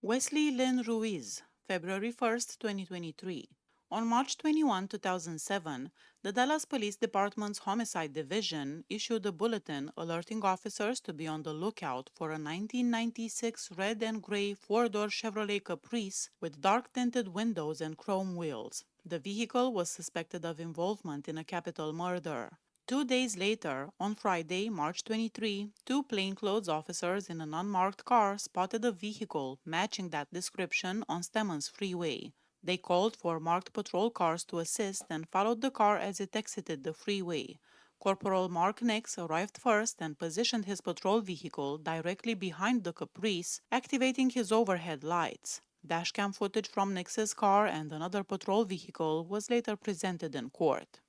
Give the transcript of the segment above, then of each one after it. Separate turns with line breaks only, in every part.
Wesley Ruiz, February 1, 2023. On March 21, 2007, the Dallas Police Department's Homicide Division issued a bulletin alerting officers to be on the lookout for a 1996 red and gray four-door Chevrolet Caprice with dark-tinted windows and chrome wheels. The vehicle was suspected of involvement in a capital murder. 2 days later, on Friday, March 23, two plainclothes officers in an unmarked car spotted a vehicle matching that description on Stemmons Freeway. They called for marked patrol cars to assist and followed the car as it exited the freeway. Corporal Mark Nix arrived first and positioned his patrol vehicle directly behind the Caprice, activating his overhead lights. Dashcam footage from Nix's car and another patrol vehicle was later presented in court.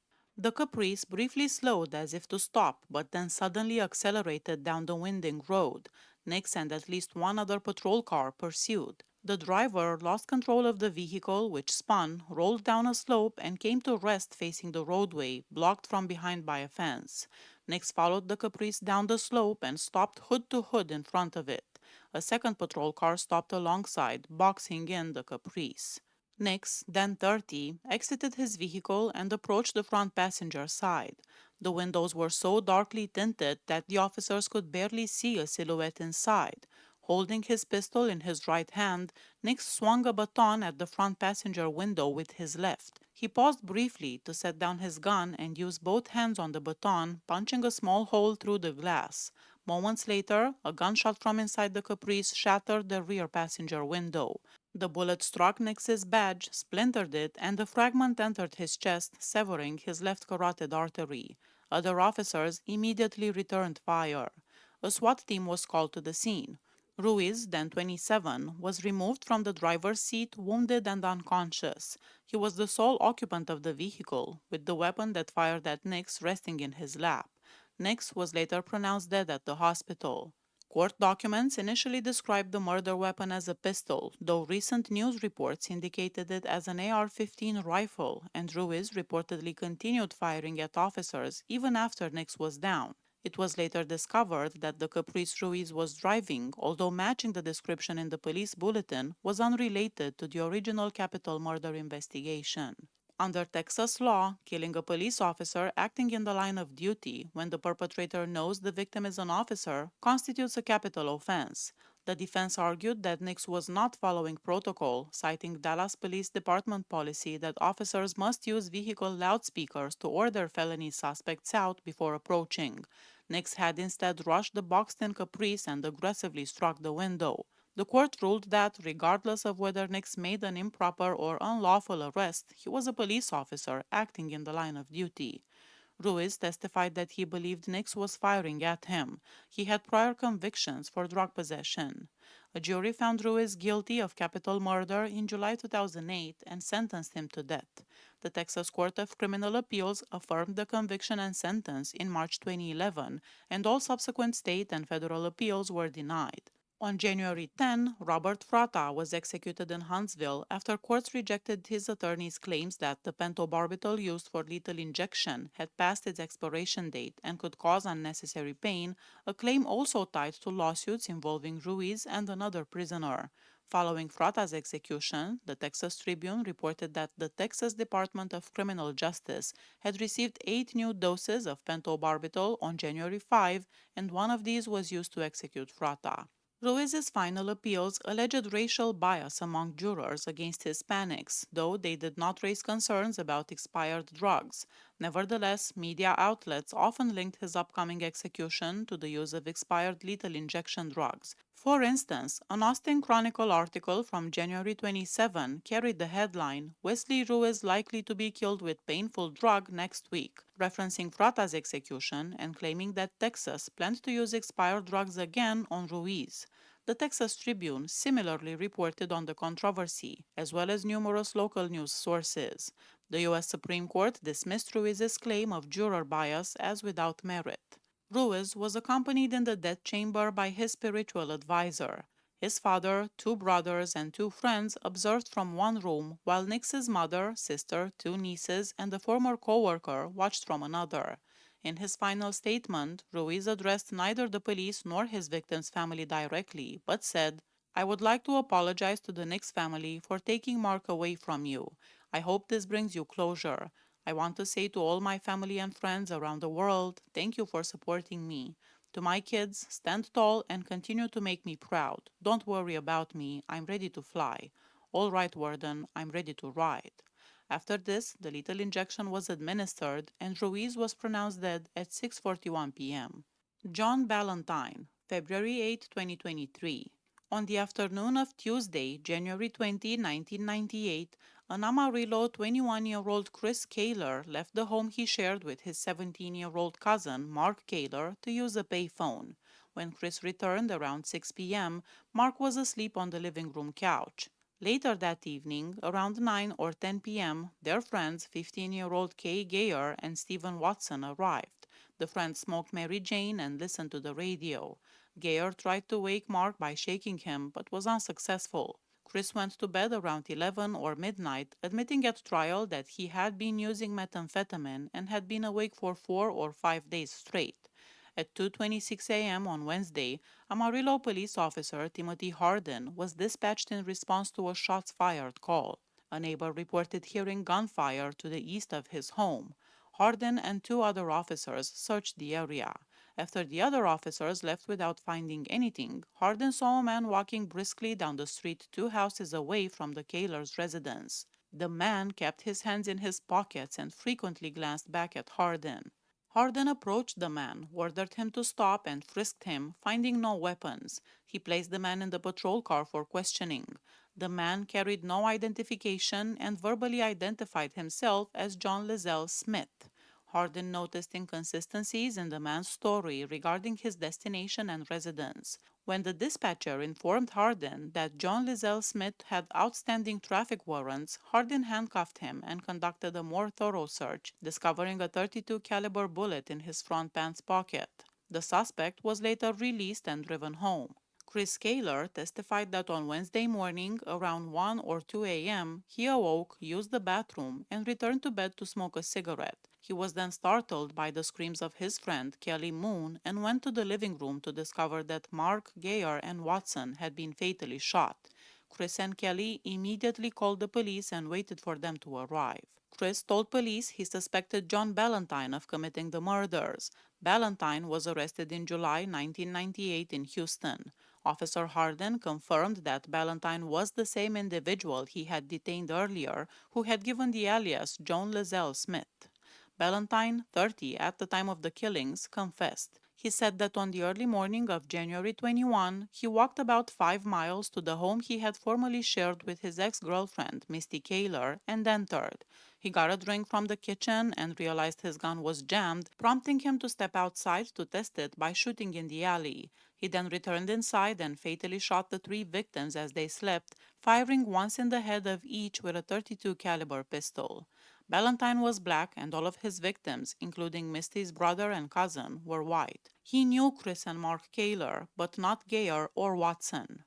The Caprice briefly slowed as if to stop, but then suddenly accelerated down the winding road. Nix and at least one other patrol car pursued. The driver lost control of the vehicle, which spun, rolled down a slope, and came to rest facing the roadway, blocked from behind by a fence. Nix followed the Caprice down the slope and stopped hood to hood in front of it. A second patrol car stopped alongside, boxing in the Caprice. Nix, then 30, exited his vehicle and approached the front passenger side. The windows were so darkly tinted that the officers could barely see a silhouette inside. Holding his pistol in his right hand, Nix swung a baton at the front passenger window with his left. He paused briefly to set down his gun and used both hands on the baton, punching a small hole through the glass. Moments later, a gunshot from inside the Caprice shattered the rear passenger window. The bullet struck Nix's badge, splintered it, and the fragment entered his chest, severing his left carotid artery. Other officers immediately returned fire. A SWAT team was called to the scene. Ruiz, then 27, was removed from the driver's seat, wounded and unconscious. He was the sole occupant of the vehicle, with the weapon that fired at Nix resting in his lap. Nix was later pronounced dead at the hospital. Court documents initially described the murder weapon as a pistol, though recent news reports indicated it as an AR-15 rifle, and Ruiz reportedly continued firing at officers even after Nix was down. It was later discovered that the Caprice Ruiz was driving, although matching the description in the police bulletin, was unrelated to the original capital murder investigation. Under Texas law, killing a police officer acting in the line of duty when the perpetrator knows the victim is an officer constitutes a capital offense. The defense argued that Nix was not following protocol, citing Dallas Police Department policy that officers must use vehicle loudspeakers to order felony suspects out before approaching. Nix had instead rushed the boxed-in Caprice and aggressively struck the window. The court ruled that, regardless of whether Nix made an improper or unlawful arrest, he was a police officer acting in the line of duty. Ruiz testified that he believed Nix was firing at him. He had prior convictions for drug possession. A jury found Ruiz guilty of capital murder in July 2008 and sentenced him to death. The Texas Court of Criminal Appeals affirmed the conviction and sentence in March 2011, and all subsequent state and federal appeals were denied. On January 10, Robert Fratta was executed in Huntsville after courts rejected his attorney's claims that the pentobarbital used for lethal injection had passed its expiration date and could cause unnecessary pain, a claim also tied to lawsuits involving Ruiz and another prisoner. Following Fratta's execution, the Texas Tribune reported that the Texas Department of Criminal Justice had received 8 new doses of pentobarbital on January 5, and one of these was used to execute Fratta. Ruiz's final appeals alleged racial bias among jurors against Hispanics, though they did not raise concerns about expired drugs. Nevertheless, media outlets often linked his upcoming execution to the use of expired lethal injection drugs. For instance, an Austin Chronicle article from January 27 carried the headline, "Wesley Ruiz likely to be killed with painful drug next week," referencing Fratta's execution and claiming that Texas planned to use expired drugs again on Ruiz. The Texas Tribune similarly reported on the controversy, as well as numerous local news sources. The U.S. Supreme Court dismissed Ruiz's claim of juror bias as without merit. Ruiz was accompanied in the death chamber by his spiritual advisor. His father, 2 brothers, and 2 friends observed from one room, while Nix's mother, sister, 2 nieces, and a former co-worker watched from another. In his final statement, Ruiz addressed neither the police nor his victim's family directly, but said, I would like to apologize to the Nix family for taking Mark away from you. I hope this brings you closure. I want to say to all my family and friends around the world, thank you for supporting me. To my kids, stand tall and continue to make me proud. Don't worry about me. I'm ready to fly. All right, Warden, I'm ready to ride. After this, the lethal injection was administered and Ruiz was pronounced dead at 6:41 p.m. John Valentine, February 8, 2023. On the afternoon of Tuesday, January 20, 1998, an Amarillo 21-year-old Chris Kaler left the home he shared with his 17-year-old cousin, Mark Kaler, to use a payphone. When Chris returned around 6 p.m., Mark was asleep on the living room couch. Later that evening, around 9 or 10 p.m., their friends, 15-year-old Kay Gayer and Stephen Watson, arrived. The friends smoked Mary Jane and listened to the radio. Gayer tried to wake Mark by shaking him, but was unsuccessful. Chris went to bed around 11 or midnight, admitting at trial that he had been using methamphetamine and had been awake for 4 or 5 days straight. At 2:26 a.m. on Wednesday, Amarillo police officer Timothy Harden was dispatched in response to a shots fired call. A neighbor reported hearing gunfire to the east of his home. Harden and two other officers searched the area. After the other officers left without finding anything, Harden saw a man walking briskly down the street 2 houses away from the Kaler's residence. The man kept his hands in his pockets and frequently glanced back at Harden. Harden approached the man, ordered him to stop, and frisked him, finding no weapons. He placed the man in the patrol car for questioning. The man carried no identification and verbally identified himself as John Lizelle Smith. Harden noticed inconsistencies in the man's story regarding his destination and residence. When the dispatcher informed Harden that John Lizelle Smith had outstanding traffic warrants, Harden handcuffed him and conducted a more thorough search, discovering a 32 caliber bullet in his front pants pocket. The suspect was later released and driven home. Chris Kaler testified that on Wednesday morning, around 1 or 2 a.m., he awoke, used the bathroom, and returned to bed to smoke a cigarette. He was then startled by the screams of his friend, Kelly Moon, and went to the living room to discover that Mark, Gayer, and Watson had been fatally shot. Chris and Kelly immediately called the police and waited for them to arrive. Chris told police he suspected John Valentine of committing the murders. Valentine was arrested in July 1998 in Houston. Officer Harden confirmed that Valentine was the same individual he had detained earlier, who had given the alias John Lizelle Smith. Valentine, 30 at the time of the killings, confessed. He said that on the early morning of January 21, he walked about 5 miles to the home he had formerly shared with his ex-girlfriend, Misty Kaler, and entered. He got a drink from the kitchen and realized his gun was jammed, prompting him to step outside to test it by shooting in the alley. He then returned inside and fatally shot the 3 victims as they slept, firing once in the head of each with a 32 caliber pistol. Valentine was black and all of his victims, including Misty's brother and cousin, were white. He knew Chris and Mark Kaler, but not Gayer or Watson.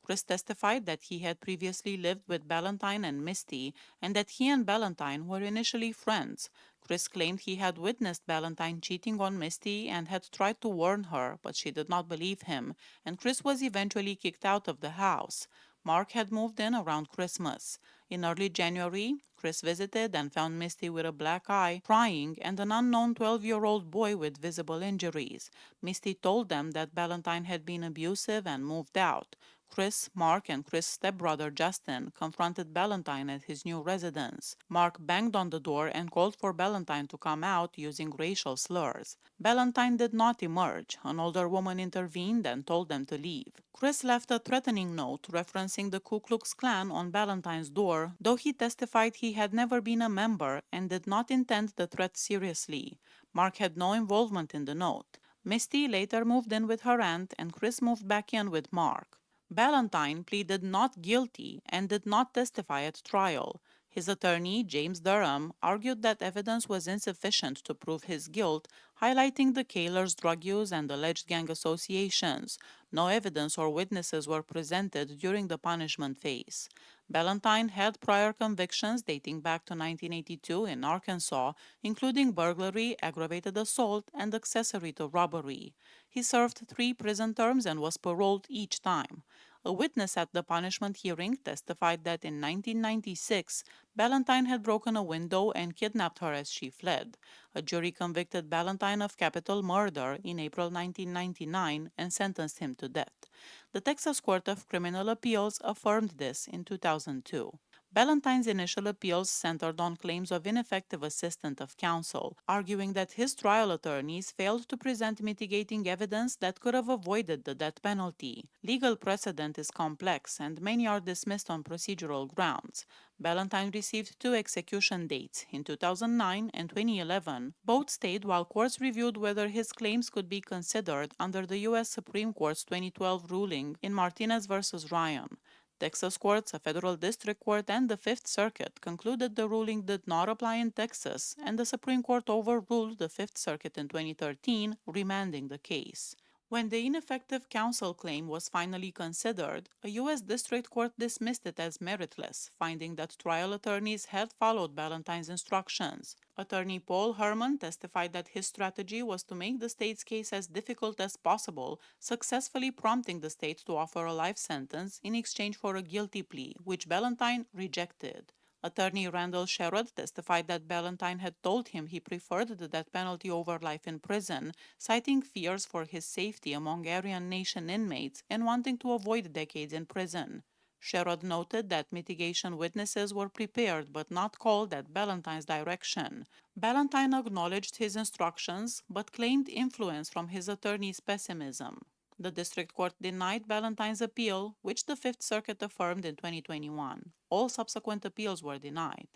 Chris testified that he had previously lived with Valentine and Misty and that he and Valentine were initially friends. Chris claimed he had witnessed Valentine cheating on Misty and had tried to warn her, but she did not believe him, and Chris was eventually kicked out of the house. Mark had moved in around Christmas. In early January, Chris visited and found Misty with a black eye, crying, and an unknown 12-year-old boy with visible injuries. Misty told them that Valentine had been abusive and moved out. Chris, Mark, and Chris' stepbrother Justin confronted Valentine at his new residence. Mark banged on the door and called for Valentine to come out using racial slurs. Valentine did not emerge. An older woman intervened and told them to leave. Chris left a threatening note referencing the Ku Klux Klan on Valentine's door, though he testified he had never been a member and did not intend the threat seriously. Mark had no involvement in the note. Misty later moved in with her aunt, and Chris moved back in with Mark. Valentine pleaded not guilty and did not testify at trial. His attorney, James Durham, argued that evidence was insufficient to prove his guilt, highlighting the Kaler's drug use and alleged gang associations. No evidence or witnesses were presented during the punishment phase. Valentine had prior convictions dating back to 1982 in Arkansas, including burglary, aggravated assault, and accessory to robbery. He served 3 prison terms and was paroled each time. A witness at the punishment hearing testified that in 1996, Valentine had broken a window and kidnapped her as she fled. A jury convicted Valentine of capital murder in April 1999 and sentenced him to death. The Texas Court of Criminal Appeals affirmed this in 2002. Valentine's initial appeals centered on claims of ineffective assistance of counsel, arguing that his trial attorneys failed to present mitigating evidence that could have avoided the death penalty. Legal precedent is complex, and many are dismissed on procedural grounds. Valentine received two execution dates in 2009 and 2011. Both stayed while courts reviewed whether his claims could be considered under the U.S. Supreme Court's 2012 ruling in Martinez v. Ryan. Texas courts, a federal district court, and the Fifth Circuit concluded the ruling did not apply in Texas, and the Supreme Court overruled the Fifth Circuit in 2013, remanding the case. When the ineffective counsel claim was finally considered, a U.S. District Court dismissed it as meritless, finding that trial attorneys had followed Valentine's instructions. Attorney Paul Herman testified that his strategy was to make the state's case as difficult as possible, successfully prompting the state to offer a life sentence in exchange for a guilty plea, which Valentine rejected. Attorney Randall Sherrod testified that Valentine had told him he preferred the death penalty over life in prison, citing fears for his safety among Aryan Nation inmates and wanting to avoid decades in prison. Sherrod noted that mitigation witnesses were prepared but not called at Valentine's direction. Valentine acknowledged his instructions but claimed influence from his attorney's pessimism. The district court denied Valentine's appeal, which the Fifth Circuit affirmed in 2021. All subsequent appeals were denied.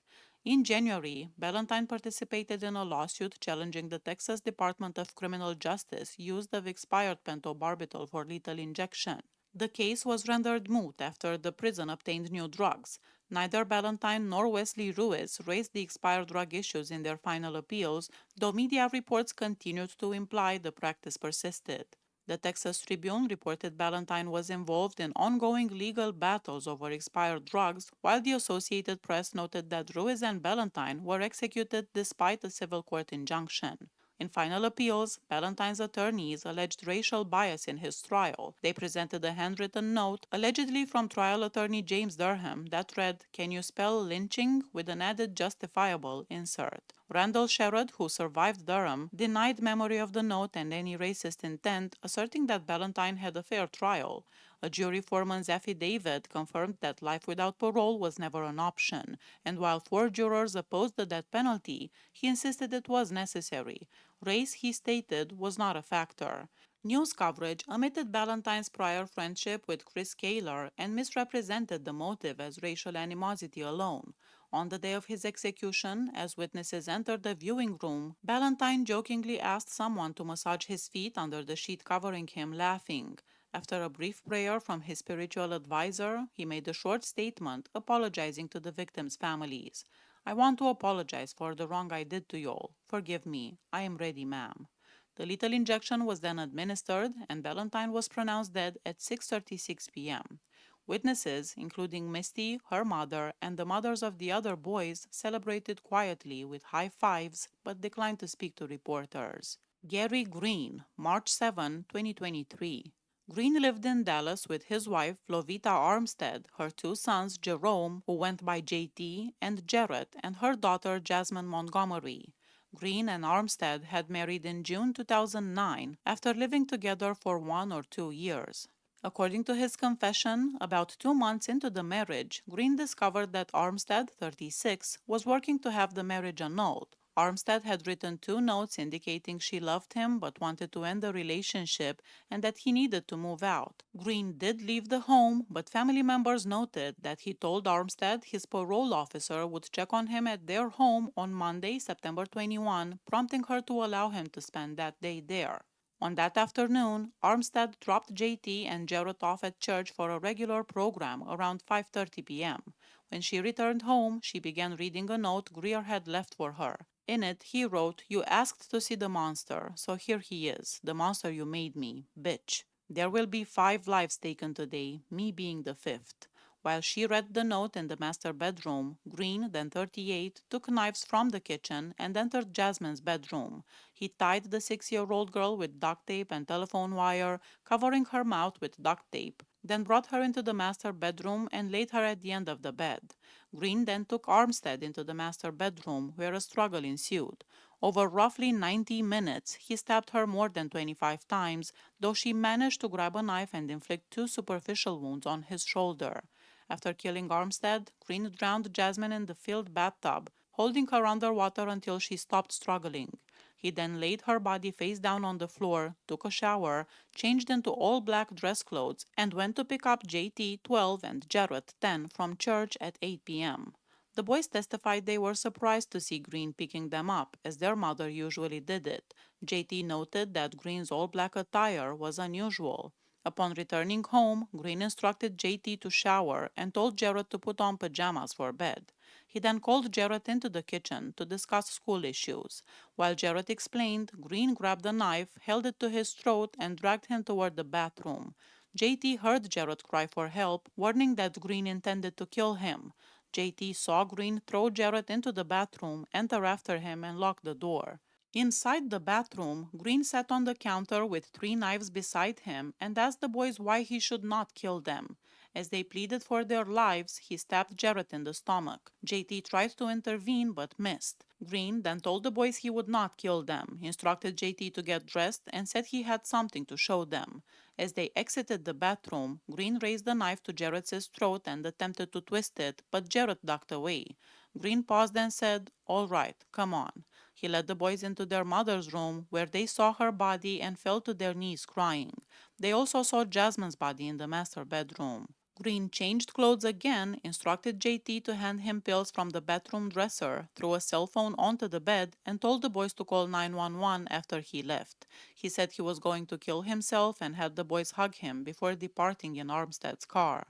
In January, Valentine participated in a lawsuit challenging the Texas Department of Criminal Justice use of expired pentobarbital for lethal injection. The case was rendered moot after the prison obtained new drugs. Neither Valentine nor Wesley Ruiz raised the expired drug issues in their final appeals, though media reports continued to imply the practice persisted. The Texas Tribune reported Valentine was involved in ongoing legal battles over expired drugs, while the Associated Press noted that Ruiz and Valentine were executed despite a civil court injunction. In final appeals, Valentine's attorneys alleged racial bias in his trial. They presented a handwritten note, allegedly from trial attorney James Durham, that read, "Can you spell lynching?" with an added justifiable insert. Randall Sherrod, who survived Durham, denied memory of the note and any racist intent, asserting that Valentine had a fair trial. A jury foreman's affidavit confirmed that life without parole was never an option, and while 4 jurors opposed the death penalty, he insisted it was necessary. Race, he stated, was not a factor. News coverage omitted Valentine's prior friendship with Chris Kaler and misrepresented the motive as racial animosity alone. On the day of his execution, as witnesses entered the viewing room, Valentine jokingly asked someone to massage his feet under the sheet covering him, laughing. After a brief prayer from his spiritual advisor, he made a short statement apologizing to the victims' families. "I want to apologize for the wrong I did to y'all. Forgive me. I am ready, ma'am." The lethal injection was then administered, and Valentine was pronounced dead at 6:36 p.m. Witnesses, including Misty, her mother, and the mothers of the other boys, celebrated quietly with high fives but declined to speak to reporters. Gary Green, March 7, 2023. Green lived in Dallas with his wife, Lovita Armstead, her 2 sons, Jerome, who went by JT, and Jarrett, and her daughter, Jasmine Montgomery. Green and Armstead had married in June 2009 after living together for 1 or 2 years. According to his confession, about 2 months into the marriage, Green discovered that Armstead, 36, was working to have the marriage annulled. Armstead had written 2 notes indicating she loved him but wanted to end the relationship and that he needed to move out. Green did leave the home, but family members noted that he told Armstead his parole officer would check on him at their home on Monday, September 21, prompting her to allow him to spend that day there. On that afternoon, Armstead dropped JT and Jarrett off at church for a regular program around 5:30 p.m. When she returned home, she began reading a note Greer had left for her. In it, he wrote, "You asked to see the monster, so here he is, the monster you made me, bitch. There will be 5 lives taken today, me being the 5th. While she read the note in the master bedroom, Green, then 38, took knives from the kitchen and entered Jasmine's bedroom. He tied the 6-year-old girl with duct tape and telephone wire, covering her mouth with duct tape. then brought her into the master bedroom and laid her at the end of the bed. Green then took Armstead into the master bedroom, where a struggle ensued. Over roughly 90 minutes, he stabbed her more than 25 times, though she managed to grab a knife and inflict two superficial wounds on his shoulder. After killing Armstead, Green drowned Jasmine in the filled bathtub, holding her underwater until she stopped struggling. He then laid her body face down on the floor, took a shower, changed into all black dress clothes, and went to pick up JT, 12, and Jarrett, 10, from church at 8 p.m. The boys testified they were surprised to see Green picking them up, as their mother usually did it. JT noted that Green's all-black attire was unusual. Upon returning home, Green instructed JT to shower and told Jarrett to put on pajamas for bed. He then called Jarrett into the kitchen to discuss school issues. While Jarrett explained, Green grabbed a knife, held it to his throat, and dragged him toward the bathroom. JT heard Jarrett cry for help, warning that Green intended to kill him. JT saw Green throw Jarrett into the bathroom, enter after him, and lock the door. Inside the bathroom, Green sat on the counter with three knives beside him and asked the boys why he should not kill them. As they pleaded for their lives, he stabbed Jarrett in the stomach. JT tried to intervene but missed. Green then told the boys he would not kill them, instructed JT to get dressed, and said he had something to show them. As they exited the bathroom, Green raised the knife to Jarrett's throat and attempted to twist it, but Jarrett ducked away. Green paused and said, "All right, come on." He led the boys into their mother's room, where they saw her body and fell to their knees crying. They also saw Jasmine's body in the master bedroom. Green changed clothes again, instructed JT to hand him pills from the bathroom dresser, threw a cell phone onto the bed, and told the boys to call 911 after he left. He said he was going to kill himself and had the boys hug him before departing in Armstead's car.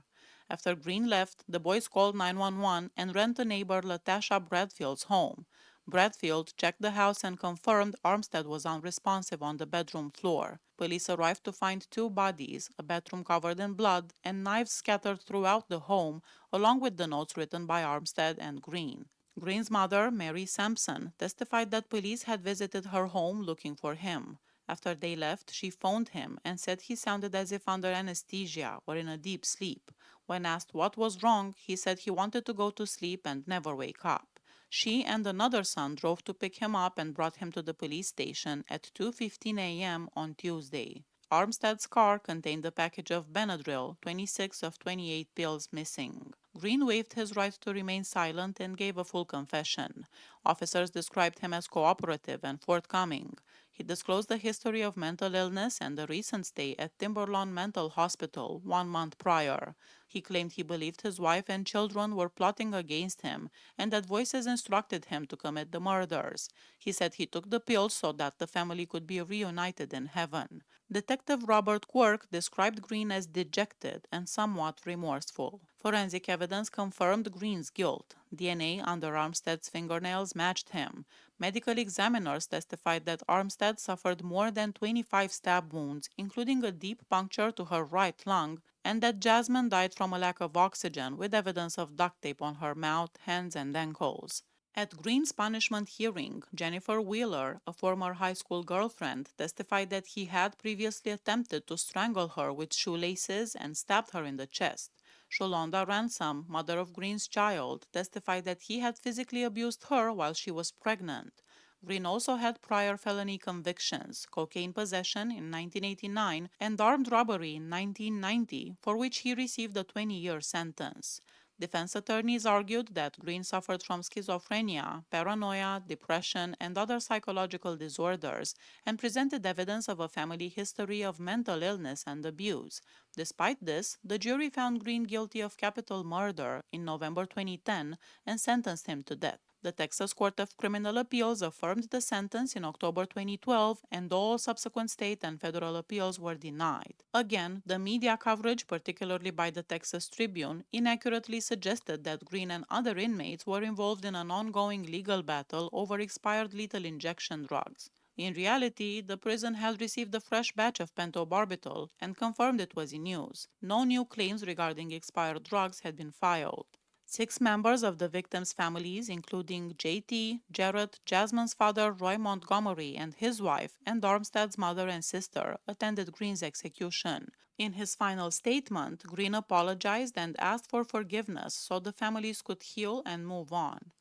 After Green left, the boys called 911 and ran to neighbor Latasha Bradfield's home. Bradfield checked the house and confirmed Armstead was unresponsive on the bedroom floor. Police arrived to find two bodies, a bedroom covered in blood, and knives scattered throughout the home, along with the notes written by Armstead and Green. Green's mother, Mary Sampson, testified that police had visited her home looking for him. After they left, she phoned him and said he sounded as if under anesthesia or in a deep sleep. When asked what was wrong, he said he wanted to go to sleep and never wake up. She and another son drove to pick him up and brought him to the police station at 2:15 a.m. on Tuesday. Armstead's car contained a package of Benadryl, 26 of 28 pills missing. Green waived his right to remain silent and gave a full confession. Officers described him as cooperative and forthcoming. He disclosed the history of mental illness and a recent stay at Timberlawn Mental Hospital 1 month prior. He claimed he believed his wife and children were plotting against him and that voices instructed him to commit the murders. He said he took the pills so that the family could be reunited in heaven. Detective Robert Quirk described Green as dejected and somewhat remorseful. Forensic evidence confirmed Green's guilt. DNA under Armstead's fingernails matched him. Medical examiners testified that Armstead suffered more than 25 stab wounds, including a deep puncture to her right lung, and that Jasmine died from a lack of oxygen, with evidence of duct tape on her mouth, hands, and ankles. At Green's punishment hearing, Jennifer Wheeler, a former high school girlfriend, testified that he had previously attempted to strangle her with shoelaces and stabbed her in the chest. Sholonda Ransom, mother of Green's child, testified that he had physically abused her while she was pregnant. Green also had prior felony convictions, cocaine possession in 1989 and armed robbery in 1990, for which he received a 20-year sentence. Defense attorneys argued that Green suffered from schizophrenia, paranoia, depression, and other psychological disorders, and presented evidence of a family history of mental illness and abuse. Despite this, the jury found Green guilty of capital murder in November 2010 and sentenced him to death. The Texas Court of Criminal Appeals affirmed the sentence in October 2012, and all subsequent state and federal appeals were denied. Again, the media coverage, particularly by the Texas Tribune, inaccurately suggested that Green and other inmates were involved in an ongoing legal battle over expired lethal injection drugs. In reality, the prison had received a fresh batch of pentobarbital and confirmed it was in use. No new claims regarding expired drugs had been filed. 6 members of the victims' families, including JT, Jarrett, Jasmine's father, Roy Montgomery, and his wife, and Armstead's mother and sister, attended Green's execution. In his final statement, Green apologized and asked for forgiveness so the families could heal and move on.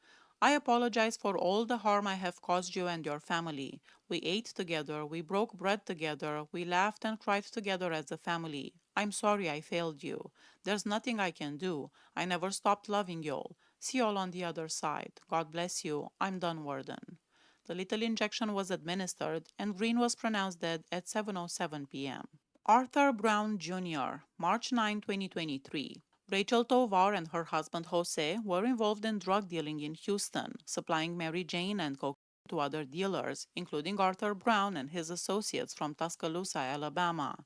I apologize for all the harm I have caused you and your family. We ate together, we broke bread together, we laughed and cried together as a family. I'm sorry I failed you. There's nothing I can do. I never stopped loving y'all. See y'all on the other side. God bless you. I'm done, Warden. The lethal injection was administered, and Green was pronounced dead at 7:07 p.m. Arthur Brown Jr., March 9, 2023. Rachel Tovar and her husband Jose were involved in drug dealing in Houston, supplying Mary Jane and cocaine to other dealers, including Arthur Brown and his associates from Tuscaloosa, Alabama.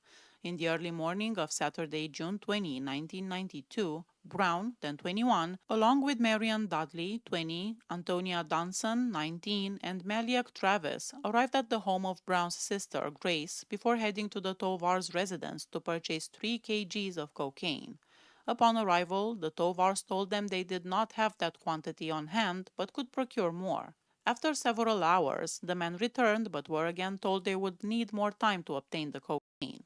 In the early morning of Saturday, June 20, 1992, Brown, then 21, along with Marion Dudley, 20, Antonia Dunson, 19, and Maliak Travis, arrived at the home of Brown's sister, Grace, before heading to the Tovar's residence to purchase 3 kgs of cocaine. Upon arrival, the Tovars told them they did not have that quantity on hand but could procure more. After several hours, the men returned but were again told they would need more time to obtain the cocaine.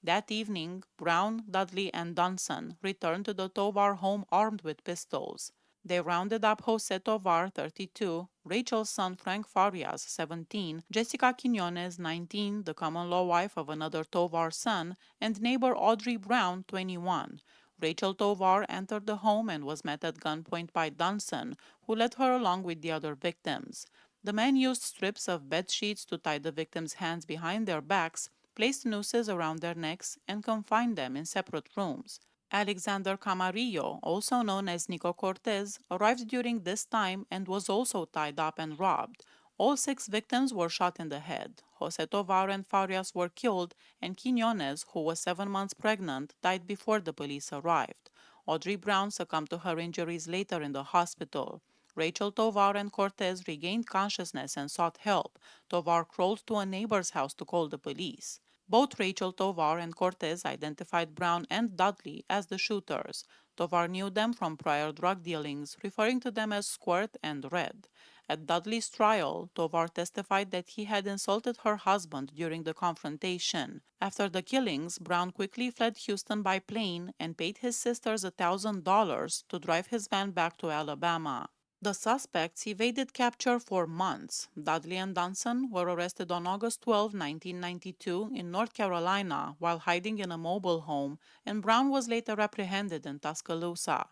That evening, Brown, Dudley, and Dunson returned to the Tovar home armed with pistols. They rounded up Jose Tovar, 32, Rachel's son Frank Farias, 17, Jessica Quinones, 19, the common law wife of another Tovar son, and neighbor Audrey Brown, 21. Rachel Tovar entered the home and was met at gunpoint by Dunson, who led her along with the other victims. The men used strips of bed sheets to tie the victims' hands behind their backs, placed nooses around their necks, and confined them in separate rooms. Alexander Camarillo, also known as Nico Cortez, arrived during this time and was also tied up and robbed. All 6 victims were shot in the head. Jose Tovar and Farias were killed, and Quinones, who was 7 months pregnant, died before the police arrived. Audrey Brown succumbed to her injuries later in the hospital. Rachel Tovar and Cortez regained consciousness and sought help. Tovar crawled to a neighbor's house to call the police. Both Rachel Tovar and Cortez identified Brown and Dudley as the shooters. Tovar knew them from prior drug dealings, referring to them as Squirt and Red. At Dudley's trial, Tovar testified that he had insulted her husband during the confrontation. After the killings, Brown quickly fled Houston by plane and paid his sisters $1,000 to drive his van back to Alabama. The suspects evaded capture for months. Dudley and Dunson were arrested on August 12, 1992, in North Carolina while hiding in a mobile home, and Brown was later apprehended in Tuscaloosa.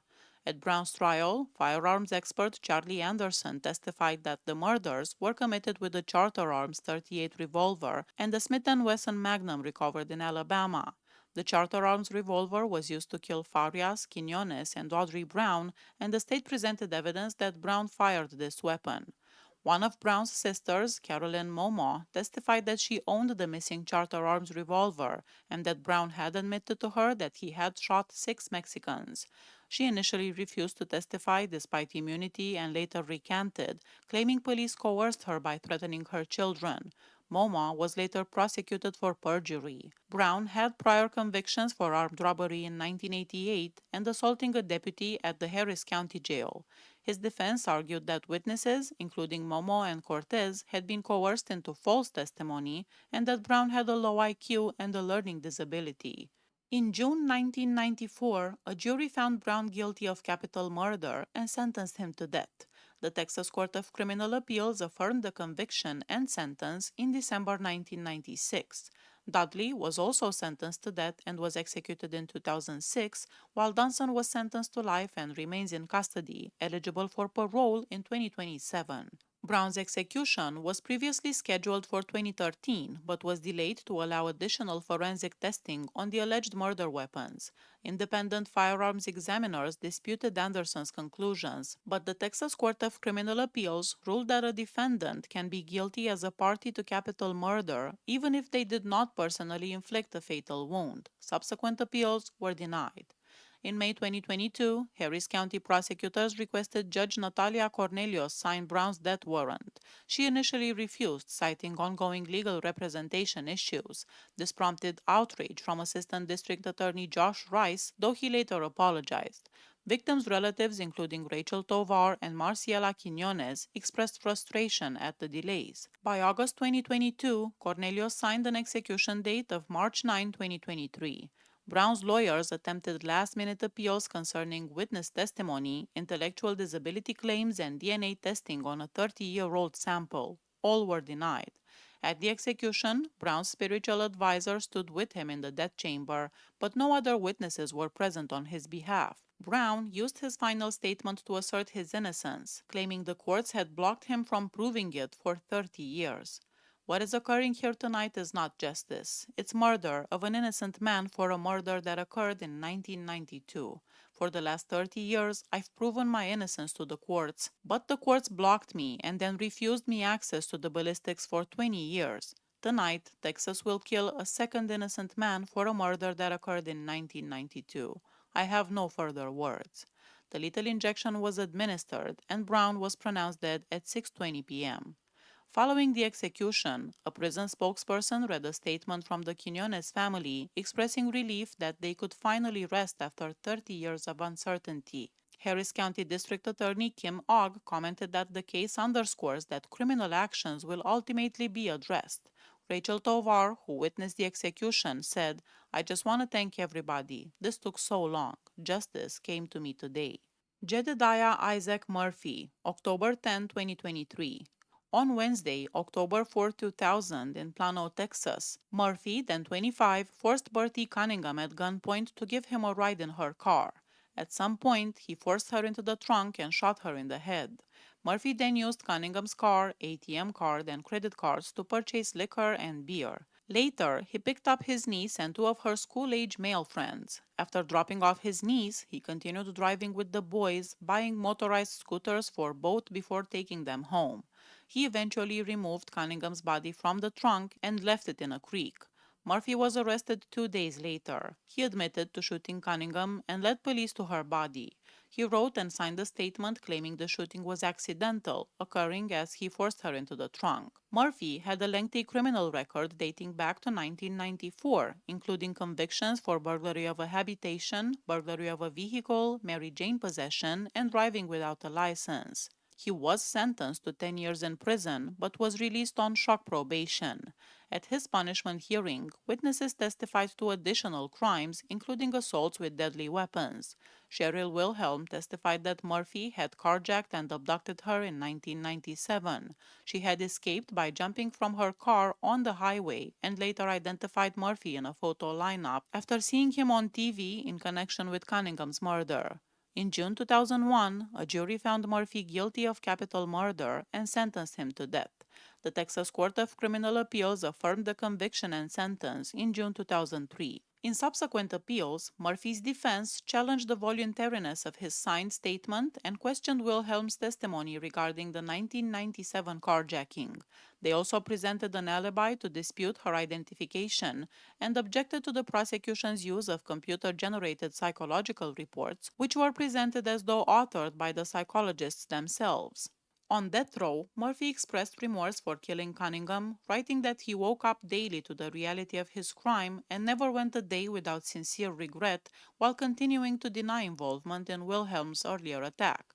At Brown's trial, firearms expert Charlie Anderson testified that the murders were committed with a Charter Arms .38 revolver and a Smith & Wesson Magnum recovered in Alabama. The Charter Arms revolver was used to kill Farias, Quinones, and Audrey Brown, and the state presented evidence that Brown fired this weapon. One of Brown's sisters, Carolyn Momo, testified that she owned the missing Charter Arms revolver and that Brown had admitted to her that he had shot 6 Mexicans. She initially refused to testify despite immunity and later recanted, claiming police coerced her by threatening her children. Momo was later prosecuted for perjury. Brown had prior convictions for armed robbery in 1988 and assaulting a deputy at the Harris County Jail. His defense argued that witnesses, including Momo and Cortez, had been coerced into false testimony and that Brown had a low IQ and a learning disability. In June 1994, a jury found Brown guilty of capital murder and sentenced him to death. The Texas Court of Criminal Appeals affirmed the conviction and sentence in December 1996. Dudley was also sentenced to death and was executed in 2006, while Dunson was sentenced to life and remains in custody, eligible for parole in 2027. Brown's execution was previously scheduled for 2013 but was delayed to allow additional forensic testing on the alleged murder weapons. Independent firearms examiners disputed Anderson's conclusions, but the Texas Court of Criminal Appeals ruled that a defendant can be guilty as a party to capital murder even if they did not personally inflict a fatal wound. Subsequent appeals were denied. In May 2022, Harris County prosecutors requested Judge Natalia Cornelius sign Brown's death warrant. She initially refused, citing ongoing legal representation issues. This prompted outrage from Assistant District Attorney Josh Rice, though he later apologized. Victims' relatives, including Rachel Tovar and Marciela Quiñones, expressed frustration at the delays. By August 2022, Cornelius signed an execution date of March 9, 2023. Brown's lawyers attempted last-minute appeals concerning witness testimony, intellectual disability claims, and DNA testing on a 30-year-old sample. All were denied. At the execution, Brown's spiritual advisor stood with him in the death chamber, but no other witnesses were present on his behalf. Brown used his final statement to assert his innocence, claiming the courts had blocked him from proving it for 30 years. What is occurring here tonight is not justice. It's murder of an innocent man for a murder that occurred in 1992. For the last 30 years, I've proven my innocence to the courts, but the courts blocked me and then refused me access to the ballistics for 20 years. Tonight, Texas will kill a second innocent man for a murder that occurred in 1992. I have no further words. The lethal injection was administered, and Brown was pronounced dead at 6:20 p.m. Following the execution, a prison spokesperson read a statement from the Quiñones family expressing relief that they could finally rest after 30 years of uncertainty. Harris County District Attorney Kim Ogg commented that the case underscores that criminal actions will ultimately be addressed. Rachel Tovar, who witnessed the execution, said, "I just want to thank everybody. This took so long. Justice came to me today." Jedidiah Isaac Murphy, October 10, 2023. On Wednesday, October 4, 2000, in Plano, Texas, Murphy, then 25, forced Bertie Cunningham at gunpoint to give him a ride in her car. At some point, he forced her into the trunk and shot her in the head. Murphy then used Cunningham's car, ATM card, and credit cards to purchase liquor and beer. Later, he picked up his niece and two of her school-age male friends. After dropping off his niece, he continued driving with the boys, buying motorized scooters for both before taking them home. He eventually removed Cunningham's body from the trunk and left it in a creek. Murphy was arrested 2 days later. He admitted to shooting Cunningham and led police to her body. He wrote and signed a statement claiming the shooting was accidental, occurring as he forced her into the trunk. Murphy had a lengthy criminal record dating back to 1994, including convictions for burglary of a habitation, burglary of a vehicle, Mary Jane possession, and driving without a license. He was sentenced to 10 years in prison, but was released on shock probation. At his punishment hearing, witnesses testified to additional crimes, including assaults with deadly weapons. Cheryl Wilhelm testified that Murphy had carjacked and abducted her in 1997. She had escaped by jumping from her car on the highway and later identified Murphy in a photo lineup after seeing him on TV in connection with Cunningham's murder. In June 2001, a jury found Murphy guilty of capital murder and sentenced him to death. The Texas Court of Criminal Appeals affirmed the conviction and sentence in June 2003. In subsequent appeals, Murphy's defense challenged the voluntariness of his signed statement and questioned Wilhelm's testimony regarding the 1997 carjacking. They also presented an alibi to dispute her identification and objected to the prosecution's use of computer-generated psychological reports, which were presented as though authored by the psychologists themselves. On death row, Murphy expressed remorse for killing Cunningham, writing that he woke up daily to the reality of his crime and never went a day without sincere regret, while continuing to deny involvement in Wilhelm's earlier attack.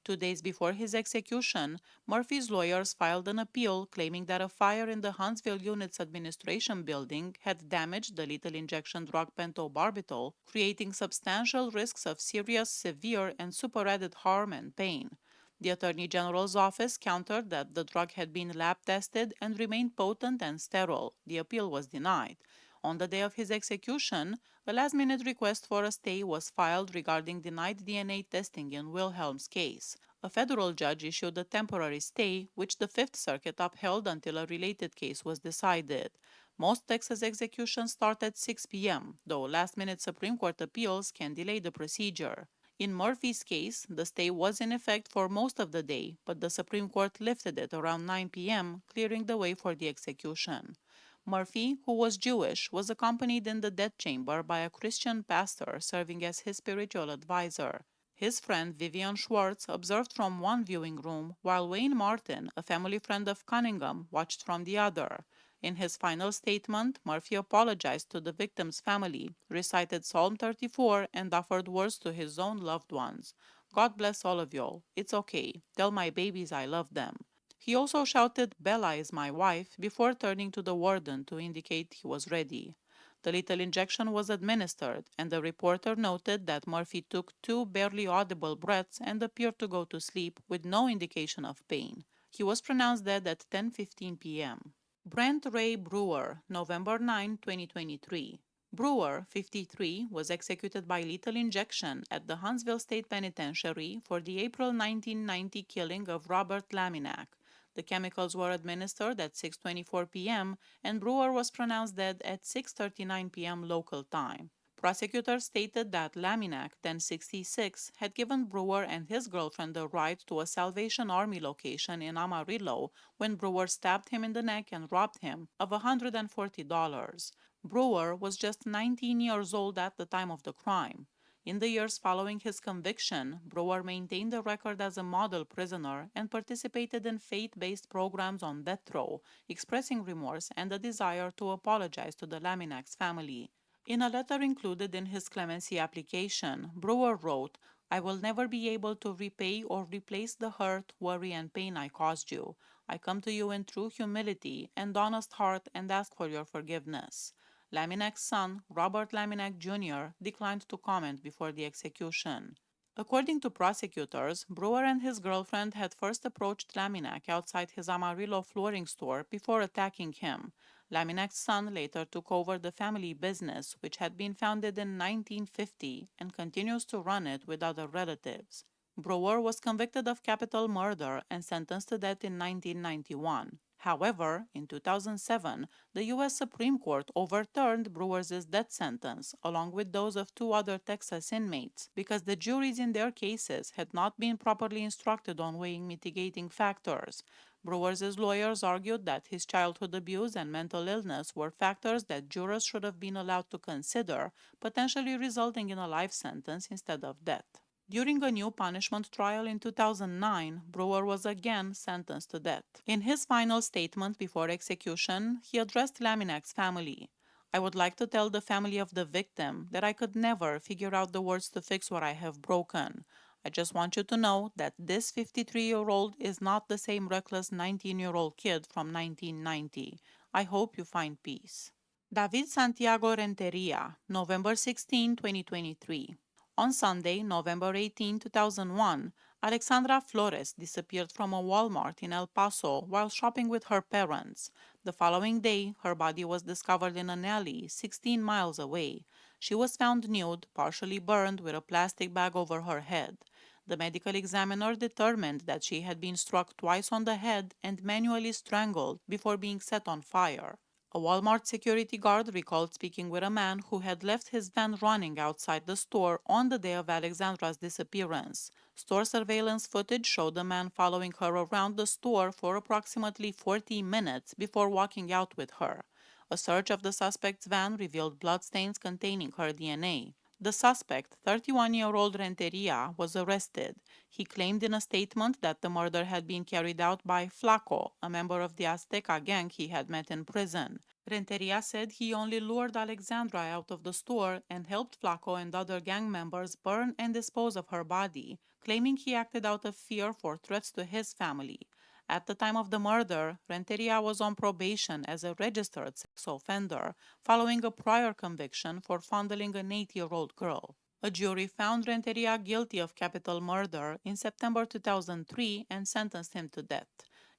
2 days before his execution, Murphy's lawyers filed an appeal claiming that a fire in the Huntsville Unit's administration building had damaged the lethal injection drug pentobarbital, creating substantial risks of serious, severe, and superadded harm and pain. The Attorney General's office countered that the drug had been lab tested and remained potent and sterile. The appeal was denied. On the day of his execution, a last-minute request for a stay was filed regarding denied DNA testing in Wilhelm's case. A federal judge issued a temporary stay, which the Fifth Circuit upheld until a related case was decided. Most Texas executions start at 6 p.m., though last-minute Supreme Court appeals can delay the procedure. In Murphy's case, the stay was in effect for most of the day, but the Supreme Court lifted it around 9 p.m., clearing the way for the execution. Murphy, who was Jewish, was accompanied in the death chamber by a Christian pastor serving as his spiritual advisor. His friend Vivian Schwartz observed from one viewing room, while Wayne Martin, a family friend of Cunningham, watched from the other. In his final statement, Murphy apologized to the victim's family, recited Psalm 34, and offered words to his own loved ones. God bless all of y'all. It's okay. Tell my babies I love them. He also shouted, Bella is my wife, before turning to the warden to indicate he was ready. The lethal injection was administered, and the reporter noted that Murphy took two barely audible breaths and appeared to go to sleep with no indication of pain. He was pronounced dead at 10:15 p.m. Brent Ray Brewer, November 9, 2023. Brewer, 53, was executed by lethal injection at the Huntsville State Penitentiary for the April 1990 killing of Robert Laminack. The chemicals were administered at 6:24 p.m., and Brewer was pronounced dead at 6:39 p.m. local time. Prosecutors stated that Laminack, then 66, had given Brewer and his girlfriend a ride to a Salvation Army location in Amarillo when Brewer stabbed him in the neck and robbed him of $140. Brewer was just 19 years old at the time of the crime. In the years following his conviction, Brewer maintained a record as a model prisoner and participated in faith-based programs on death row, expressing remorse and a desire to apologize to the Laminack's family. In a letter included in his clemency application, Brewer wrote, I will never be able to repay or replace the hurt, worry, and pain I caused you. I come to you in true humility and honest heart and ask for your forgiveness. Laminack's son, Robert Laminack Jr., declined to comment before the execution. According to prosecutors, Brewer and his girlfriend had first approached Laminack outside his Amarillo flooring store before attacking him. Laminack's son later took over the family business, which had been founded in 1950, and continues to run it with other relatives. Brewer was convicted of capital murder and sentenced to death in 1991. However, in 2007, the U.S. Supreme Court overturned Brewer's death sentence, along with those of two other Texas inmates, because the juries in their cases had not been properly instructed on weighing mitigating factors. Brewer's lawyers argued that his childhood abuse and mental illness were factors that jurors should have been allowed to consider, potentially resulting in a life sentence instead of death. During a new punishment trial in 2009, Brewer was again sentenced to death. In his final statement before execution, he addressed Laminack's family. I would like to tell the family of the victim that I could never figure out the words to fix what I have broken. I just want you to know that this 53-year-old is not the same reckless 19-year-old kid from 1990. I hope you find peace. David Santiago Renteria, November 16, 2023. On Sunday, November 18, 2001, Alexandra Flores disappeared from a Walmart in El Paso while shopping with her parents. The following day, her body was discovered in an alley 16 miles away. She was found nude, partially burned, with a plastic bag over her head. The medical examiner determined that she had been struck twice on the head and manually strangled before being set on fire. A Walmart security guard recalled speaking with a man who had left his van running outside the store on the day of Alexandra's disappearance. Store surveillance footage showed the man following her around the store for approximately 40 minutes before walking out with her. A search of the suspect's van revealed bloodstains containing her DNA. The suspect, 31-year-old Renteria, was arrested. He claimed in a statement that the murder had been carried out by Flaco, a member of the Azteca gang he had met in prison. Renteria said he only lured Alexandra out of the store and helped Flaco and other gang members burn and dispose of her body, claiming he acted out of fear for threats to his family. At the time of the murder, Renteria was on probation as a registered sex offender, following a prior conviction for fondling an 8-year-old girl. A jury found Renteria guilty of capital murder in September 2003 and sentenced him to death.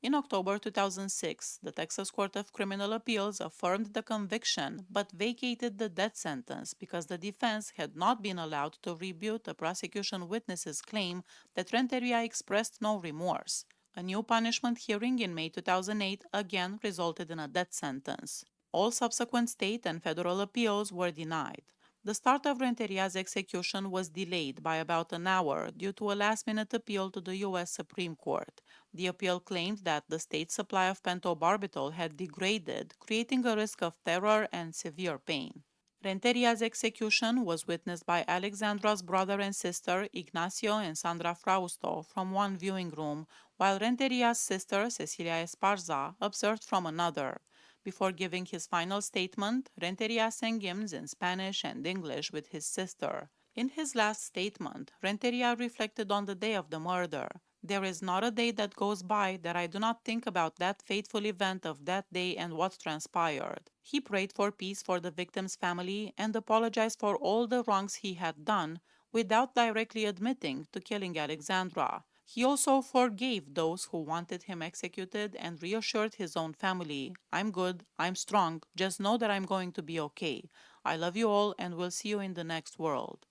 In October 2006, the Texas Court of Criminal Appeals affirmed the conviction but vacated the death sentence because the defense had not been allowed to rebut the prosecution witness's claim that Renteria expressed no remorse. A new punishment hearing in May 2008 again resulted in a death sentence. All subsequent state and federal appeals were denied. The start of Renteria's execution was delayed by about an hour due to a last-minute appeal to the U.S. Supreme Court. The appeal claimed that the state's supply of pentobarbital had degraded, creating a risk of terror and severe pain. Renteria's execution was witnessed by Alexandra's brother and sister, Ignacio and Sandra Frausto, from one viewing room, while Renteria's sister, Cecilia Esparza, observed from another. Before giving his final statement, Renteria sang hymns in Spanish and English with his sister. In his last statement, Renteria reflected on the day of the murder. There is not a day that goes by that I do not think about that fateful event of that day and what transpired. He prayed for peace for the victim's family and apologized for all the wrongs he had done without directly admitting to killing Alexandra. He also forgave those who wanted him executed and reassured his own family, I'm good, I'm strong, just know that I'm going to be okay. I love you all and will see you in the next world.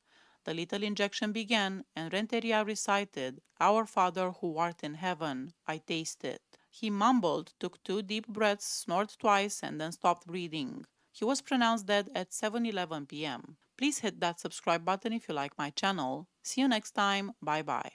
The lethal injection began, and Renteria recited, Our Father who art in heaven, I taste it. He mumbled, took 2 deep breaths, snored twice, and then stopped breathing. He was pronounced dead at 7:11 p.m. Please hit that subscribe button if you like my channel. See you next time. Bye bye.